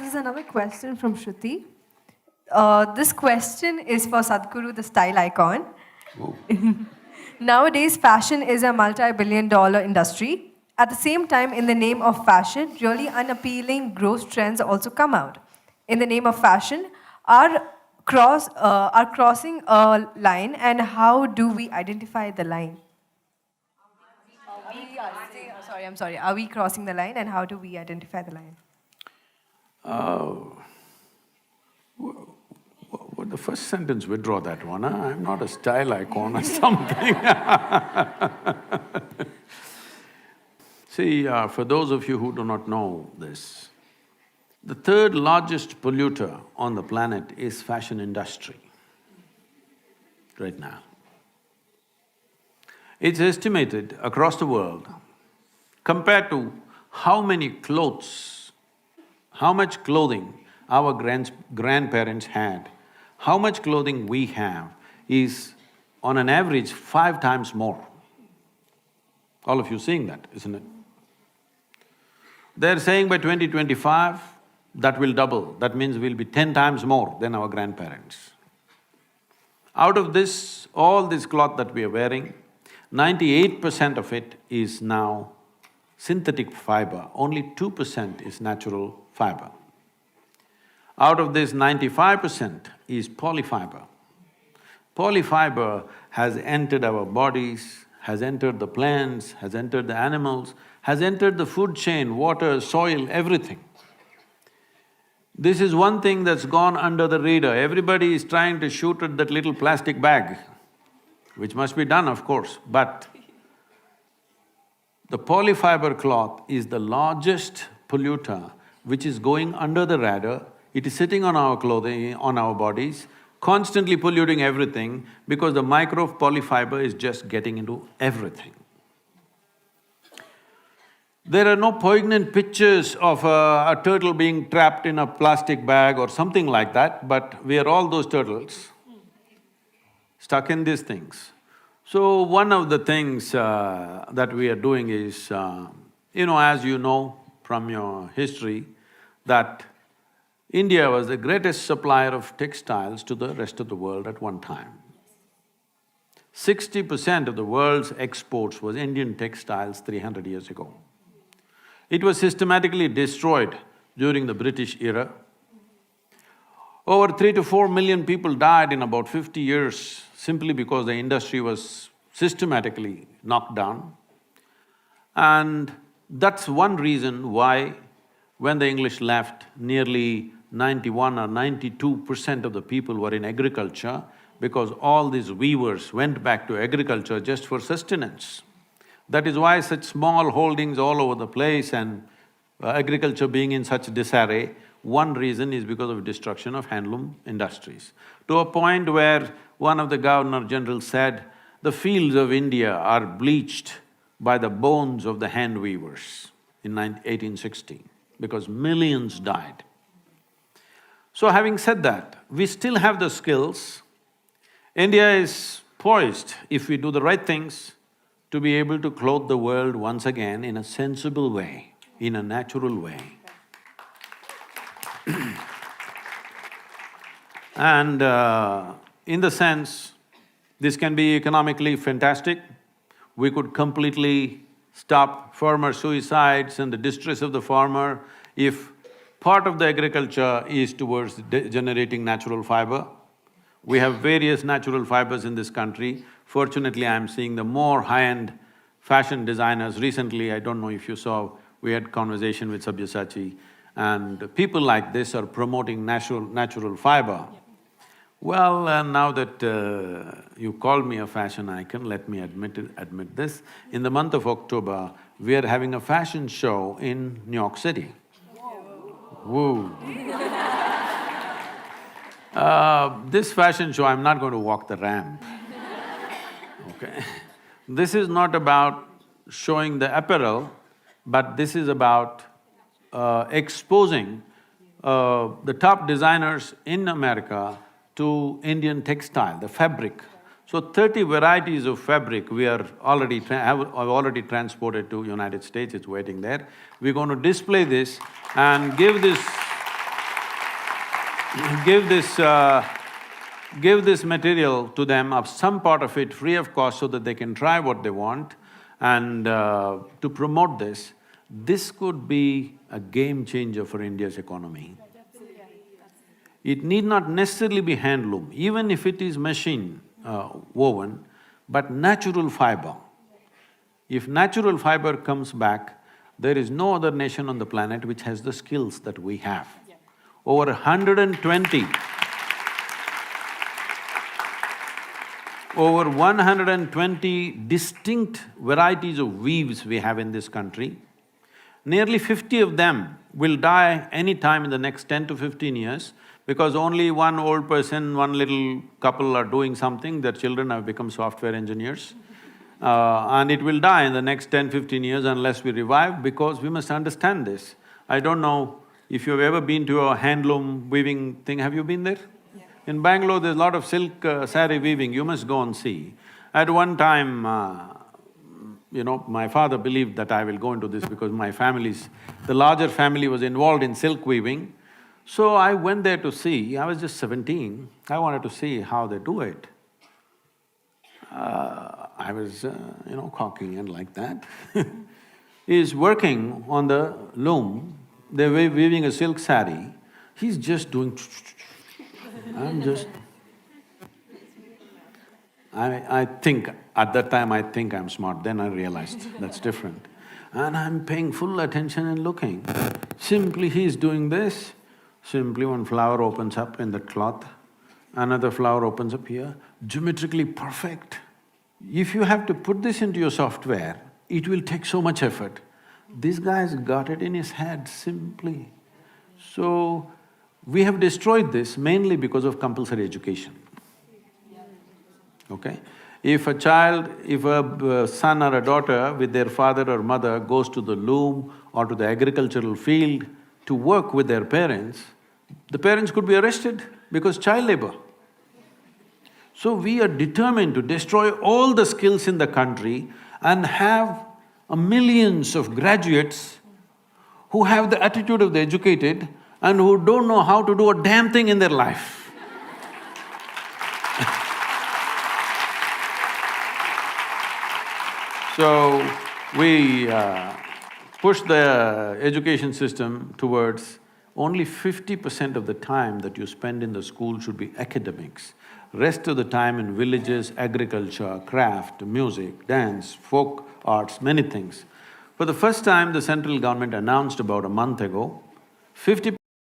This is another question from Shruti. This question is for Sadhguru, the style icon. Nowadays, fashion is a multi-billion-dollar industry. At the same time, in the name of fashion, really unappealing growth trends also come out. In the name of fashion, are crossing a line, and how do we identify the line? I'm sorry. Are we crossing the line, and how do we identify the line? Well, the first sentence, withdraw that one, huh? I'm not a style icon or something. See, for those of you who do not know this, the third largest polluter on the planet is fashion industry right now. It's estimated across the world, compared to how many clothes, how much clothing our grandparents had, how much clothing we have is on an average 5 times more. All of you seeing that, isn't it? They're saying by 2025, that will double. That means we'll be 10 times more than our grandparents. Out of this, all this cloth that we are wearing, 98% of it is now synthetic fiber, only 2% is natural fiber. Out of this, 95% is polyfiber. Polyfiber has entered our bodies, has entered the plants, has entered the animals, has entered the food chain, water, soil, everything. This is one thing that's gone under the radar. Everybody is trying to shoot at that little plastic bag, which must be done, of course, but the polyfiber cloth is the largest polluter which is going under the radar. It is sitting on our clothing, on our bodies, constantly polluting everything because the micro polyfiber is just getting into everything. There are no poignant pictures of a turtle being trapped in a plastic bag or something like that, but we are all those turtles stuck in these things. So one of the things that we are doing is, as you know from your history, that India was the greatest supplier of textiles to the rest of the world at one time. 60% of the world's exports was Indian textiles 300 years ago. It was systematically destroyed during the British era. Over 3 to 4 million people died in about 50 years simply because the industry was systematically knocked down. And that's one reason why when the English left, nearly 91 or 92% of the people were in agriculture because all these weavers went back to agriculture just for sustenance. That is why such small holdings all over the place and agriculture being in such disarray, one reason is because of destruction of handloom industries. To a point where one of the Governor-General said, the fields of India are bleached by the bones of the hand weavers in 1860, because millions died. So having said that, we still have the skills. India is poised, if we do the right things, to be able to clothe the world once again in a sensible way, in a natural way. And in the sense, this can be economically fantastic. We could completely stop farmer suicides and the distress of the farmer if part of the agriculture is towards generating natural fiber. We have various natural fibers in this country. Fortunately, I'm seeing the more high-end fashion designers. Recently, I don't know if you saw, we had conversation with Sabyasachi, and people like this are promoting natural fiber. Well, now that you called me a fashion icon, let me admit this. In the month of October, we are having a fashion show in New York City. Woo! This fashion show, I'm not going to walk the ramp, okay? This is not about showing the apparel, but this is about exposing the top designers in America to Indian textile, the fabric. So 30 varieties of fabric we are already have already transported to United States, it's waiting there. We're going to display this and give this give this… give this material to them, of some part of it free of cost so that they can try what they want and to promote this, this could be a game changer for India's economy. It need not necessarily be handloom, even if it is machine woven, but natural fiber. If natural fiber comes back, there is no other nation on the planet which has the skills that we have. Over 120 over 120 distinct varieties of weaves we have in this country. Nearly 50 of them will die any time in the next 10 to 15 years because only one old person, one little couple are doing something, their children have become software engineers. And it will die in the next 10-15 years unless we revive, because we must understand this. I don't know if you've ever been to a handloom weaving thing, have you been there? In Bangalore, there's a lot of silk saree weaving, you must go and see. At one time, my father believed that I will go into this because the larger family was involved in silk weaving. So I went there to see, I was just 17, I wanted to see how they do it. I was, cocky and like that. He's working on the loom, they're weaving a silk saree, he's just doing I think, at that time I think I'm smart, then I realized that's different. And I'm paying full attention and looking. Simply he's doing this, simply one flower opens up in the cloth, another flower opens up here, geometrically perfect. If you have to put this into your software, it will take so much effort. This guy's got it in his head simply. So, we have destroyed this mainly because of compulsory education. Okay? If a son or a daughter with their father or mother goes to the loom or to the agricultural field to work with their parents, the parents could be arrested because child labor. So we are determined to destroy all the skills in the country and have millions of graduates who have the attitude of the educated and who don't know how to do a damn thing in their life. So, we push the education system towards only 50% of the time that you spend in the school should be academics. Rest of the time in villages, agriculture, craft, music, dance, folk arts, many things. For the first time, the central government announced about a month ago, 50%